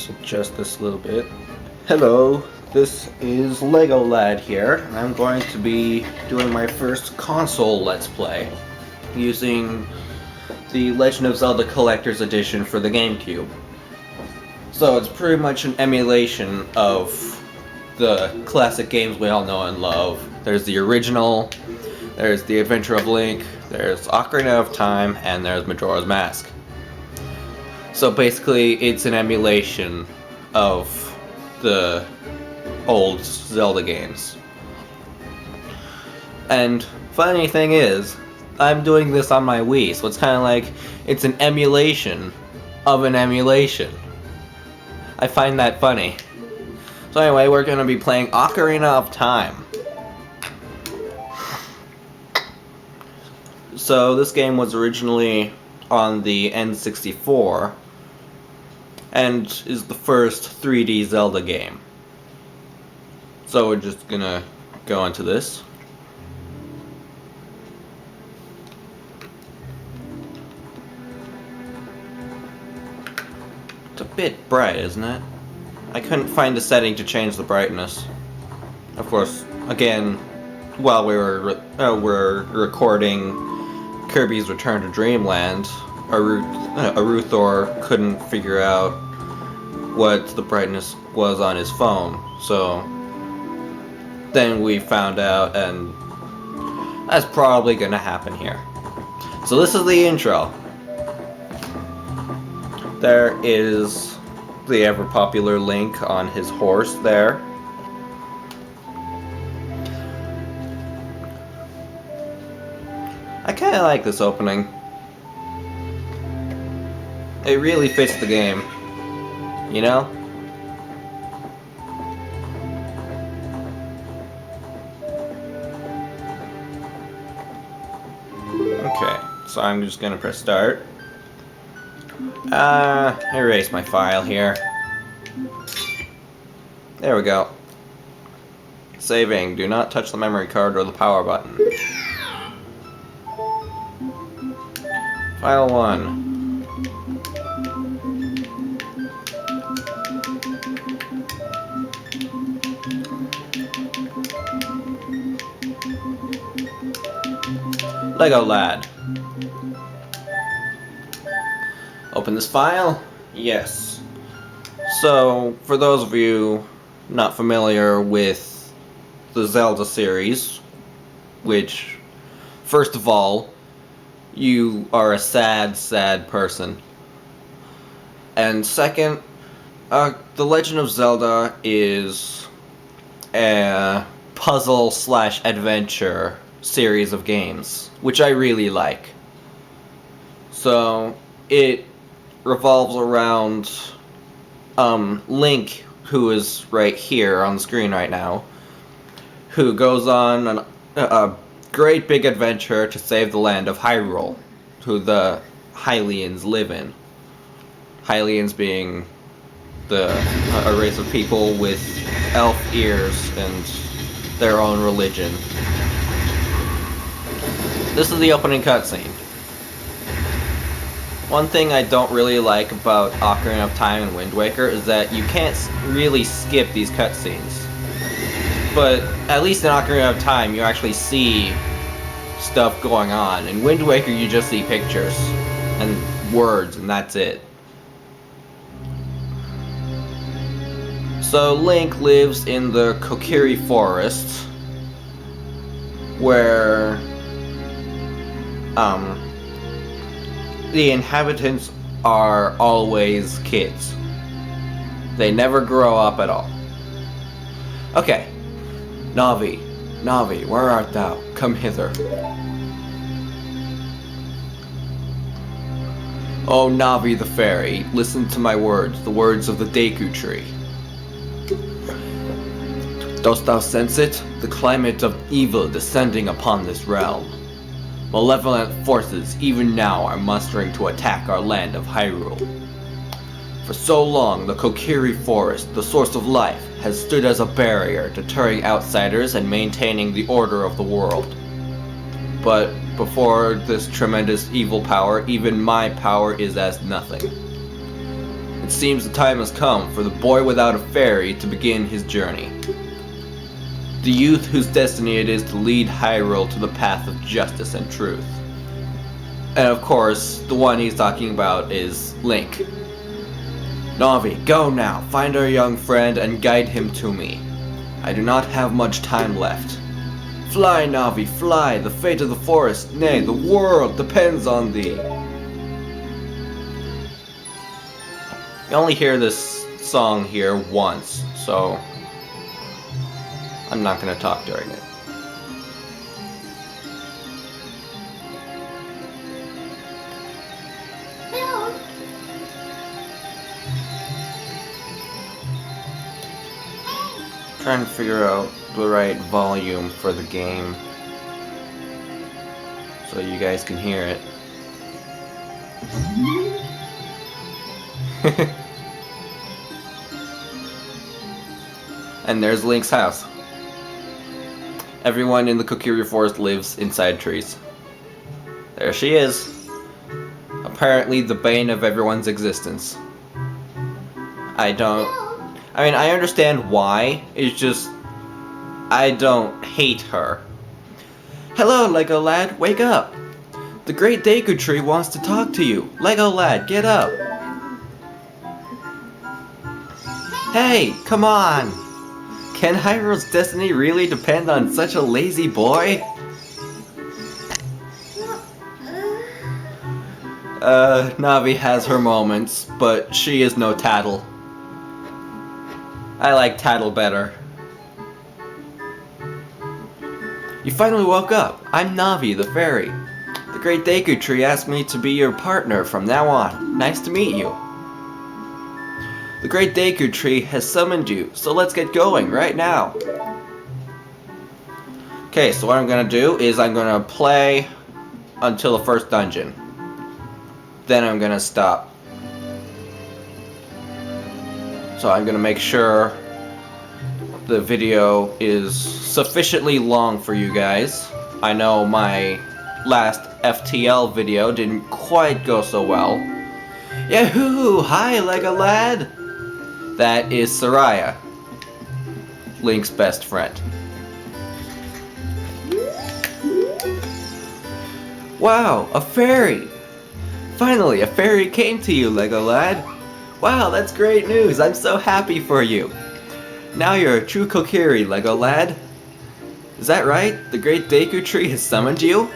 Let's adjust this a little bit. Hello, this is Lego Lad here, and I'm going to be doing my first console Let's Play using the Legend of Zelda Collector's Edition for the GameCube. So it's pretty much an emulation of the classic games we all know and love. There's the original, there's The Adventure of Link, there's Ocarina of Time, and there's Majora's Mask. So basically, it's an emulation of the old Zelda games. And funny thing is, I'm doing this on my Wii, so it's kind of like it's an emulation of an emulation. I find that funny. So anyway, we're going to be playing Ocarina of Time. So this game was originally on the N64 and is the first 3D Zelda game. So we're just gonna go into this. It's a bit bright, isn't it? I couldn't find a setting to change the brightness. Of course, again, while we were recording Kirby's Return to Dreamland, Aruthor couldn't figure out what the brightness was on his phone, so then we found out, and that's probably gonna happen here. So this is the intro. There is the ever-popular Link on his horse there. I kinda like this opening. It really fits the game, you know? Okay, so I'm just gonna press start. Erase my file here. There we go. Saving. Do not touch the memory card or the power button. File 1. Lego Lad. Open this file? Yes. So, for those of you not familiar with the Zelda series, which, first of all, you are a sad, sad person. And second, The Legend of Zelda is a puzzle/adventure series of games, which I really like. So it revolves around Link, who is right here on the screen right now, who goes on a great big adventure to save the land of Hyrule, who the Hylians live in. Hylians being a race of people with elf ears and their own religion. This is the opening cutscene. One thing I don't really like about Ocarina of Time and Wind Waker is that you can't really skip these cutscenes. But at least in Ocarina of Time, you actually see stuff going on. In Wind Waker, you just see pictures and words, and that's it. So Link lives in the Kokiri Forest, where the inhabitants are always kids. They never grow up at all. Okay. Navi, Navi, where art thou? Come hither. Oh, Navi the fairy, listen to my words, the words of the Deku Tree. Dost thou sense it? The climate of evil descending upon this realm. Malevolent forces even now are mustering to attack our land of Hyrule. For so long, the Kokiri Forest, the source of life, has stood as a barrier, deterring outsiders and maintaining the order of the world. But before this tremendous evil power, even my power is as nothing. It seems the time has come for the boy without a fairy to begin his journey. The youth whose destiny it is to lead Hyrule to the path of justice and truth. And of course, the one he's talking about is Link. Navi, go now, find our young friend and guide him to me. I do not have much time left. Fly, Navi, fly, the fate of the forest, nay, the world depends on thee. You only hear this song here once, so I'm not going to talk during it. Trying to figure out the right volume for the game so you guys can hear it. And there's Link's house. Everyone in the Kokiri Forest lives inside trees. There she is. Apparently the bane of everyone's existence. I understand why, it's just, I don't hate her. Hello, Lego lad, wake up! The great Deku Tree wants to talk to you. Lego lad, get up! Hey, come on! Can Hyrule's destiny really depend on such a lazy boy? Navi has her moments, but she is no Tattle. I like Tattle better. You finally woke up. I'm Navi, the fairy. The great Deku Tree asked me to be your partner from now on. Nice to meet you. The great Deku Tree has summoned you, so let's get going right now. Okay, so what I'm gonna do is I'm gonna play until the first dungeon. Then I'm gonna stop. So I'm gonna make sure the video is sufficiently long for you guys. I know my last FTL video didn't quite go so well. Yahoo! Hi, Lego lad! That is Soraya, Link's best friend. Wow, a fairy! Finally, a fairy came to you, Lego lad. Wow, that's great news. I'm so happy for you. Now you're a true Kokiri, Lego lad. Is that right? The great Deku Tree has summoned you?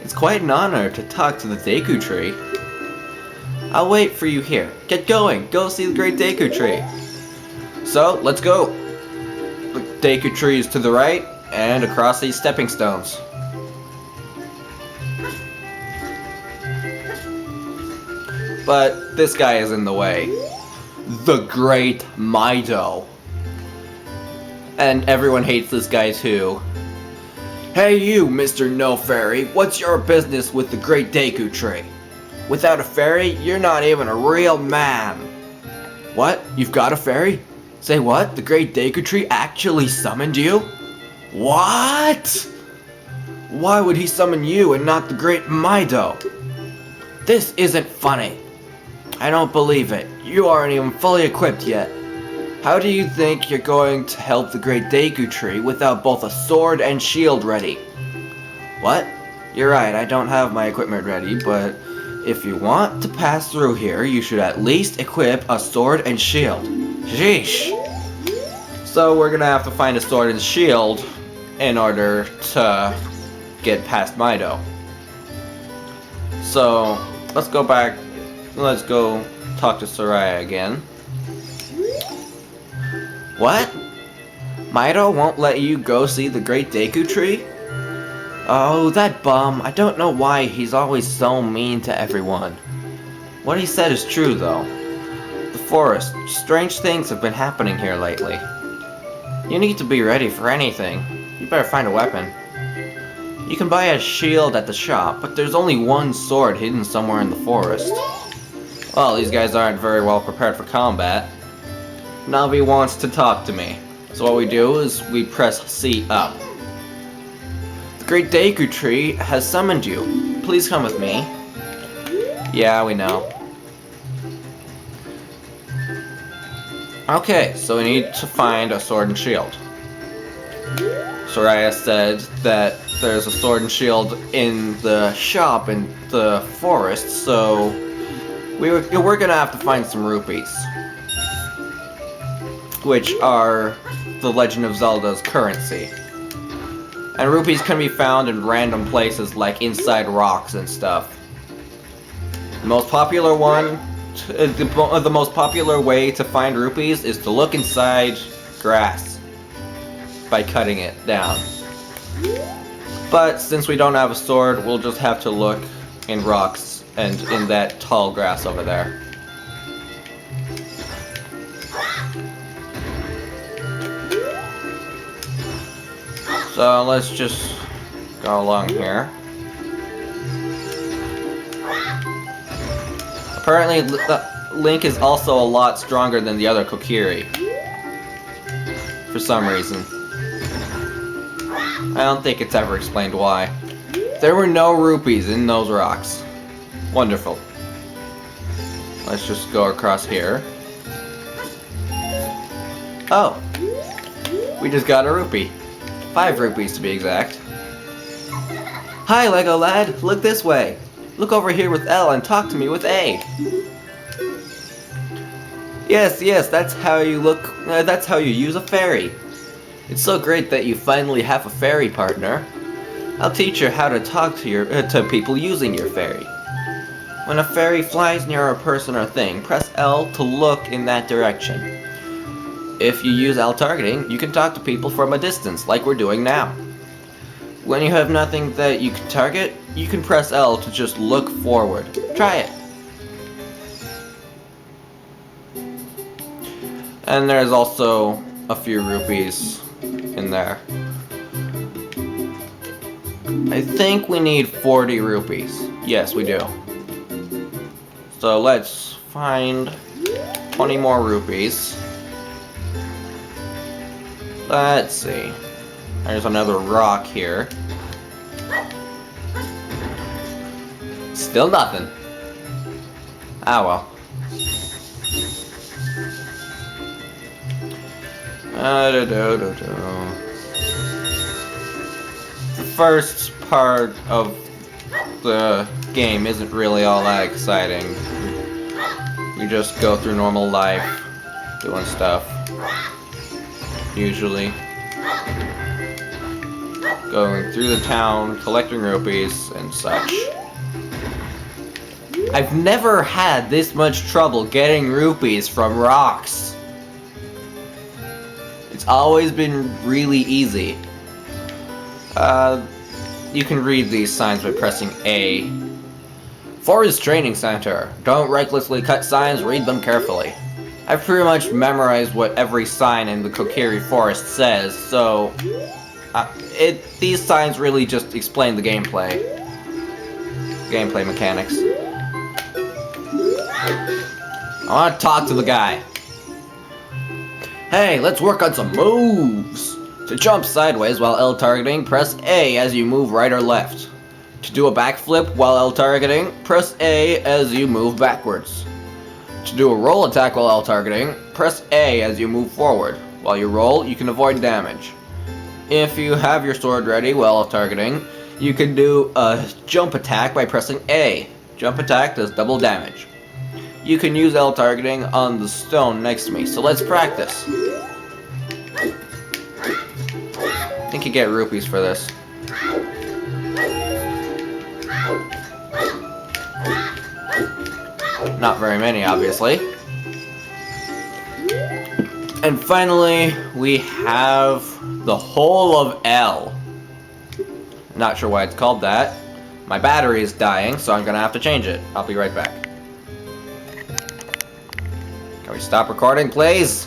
It's quite an honor to talk to the Deku Tree. I'll wait for you here. Get going. Go see the great Deku Tree. So, let's go. The Deku Tree is to the right and across these stepping stones. But this guy is in the way. The Great Mido. And everyone hates this guy too. Hey you, Mr. No Fairy, what's your business with the Great Deku Tree? Without a fairy, you're not even a real man. What? You've got a fairy? Say what? The Great Deku Tree actually summoned you? What? Why would he summon you and not the Great Mido? This isn't funny. I don't believe it. You aren't even fully equipped yet. How do you think you're going to help the Great Deku Tree without both a sword and shield ready? What? You're right, I don't have my equipment ready, but if you want to pass through here, you should at least equip a sword and shield. Sheesh. So we're gonna have to find a sword and shield in order to get past Mido. So let's go back. Let's go talk to Soraya again. What? Mido won't let you go see the Great Deku Tree? Oh, that bum. I don't know why he's always so mean to everyone. What he said is true, though. The forest. Strange things have been happening here lately. You need to be ready for anything. You better find a weapon. You can buy a shield at the shop, but there's only one sword hidden somewhere in the forest. Well, these guys aren't very well prepared for combat. Navi wants to talk to me. So what we do is we press C up. The Great Deku Tree has summoned you. Please come with me. Yeah, we know. Okay, so we need to find a sword and shield. Soraya said that there's a sword and shield in the shop in the forest, so we're gonna have to find some rupees, which are the Legend of Zelda's currency. And rupees can be found in random places like inside rocks and stuff. The most popular one, the most popular way to find rupees is to look inside grass by cutting it down. But since we don't have a sword, we'll just have to look in rocks and in that tall grass over there. So let's just go along here. Apparently, Link is also a lot stronger than the other Kokiri. For some reason. I don't think it's ever explained why. There were no rupees in those rocks. Wonderful. Let's just go across here. Oh. We just got a rupee. 5 rupees to be exact. Hi, Lego lad. Look this way. Look over here with L and talk to me with A. Yes, that's how you look. That's how you use a fairy. It's so great that you finally have a fairy partner. I'll teach you how to talk to people using your fairy. When a fairy flies near a person or thing, press L to look in that direction. If you use L targeting, you can talk to people from a distance, like we're doing now. When you have nothing that you can target, you can press L to just look forward. Try it. And there's also a few rupees in there. I think we need 40 rupees. Yes, we do. So let's find 20 more rupees. Let's see. There's another rock here. Still nothing. Ah well. The first part of the game isn't really all that exciting. You just go through normal life, doing stuff. Usually. Going through the town, collecting rupees, and such. I've never had this much trouble getting rupees from rocks. It's always been really easy. You can read these signs by pressing A. Forest Training Center. Don't recklessly cut signs, read them carefully. I've pretty much memorized what every sign in the Kokiri Forest says, so these signs really just explain the gameplay mechanics. I want to talk to the guy. Hey, let's work on some moves. To jump sideways while L targeting, press A as you move right or left. To do a backflip while L targeting, press A as you move backwards. To do a roll attack while L targeting, press A as you move forward. While you roll, you can avoid damage. If you have your sword ready while L targeting, you can do a jump attack by pressing A. Jump attack does double damage. You can use L targeting on the stone next to me, so let's practice. I think you get rupees for this. Not very many, obviously. And finally, we have the whole of L. Not sure why it's called that. My battery is dying, so I'm gonna have to change it. I'll be right back. Can we stop recording, please?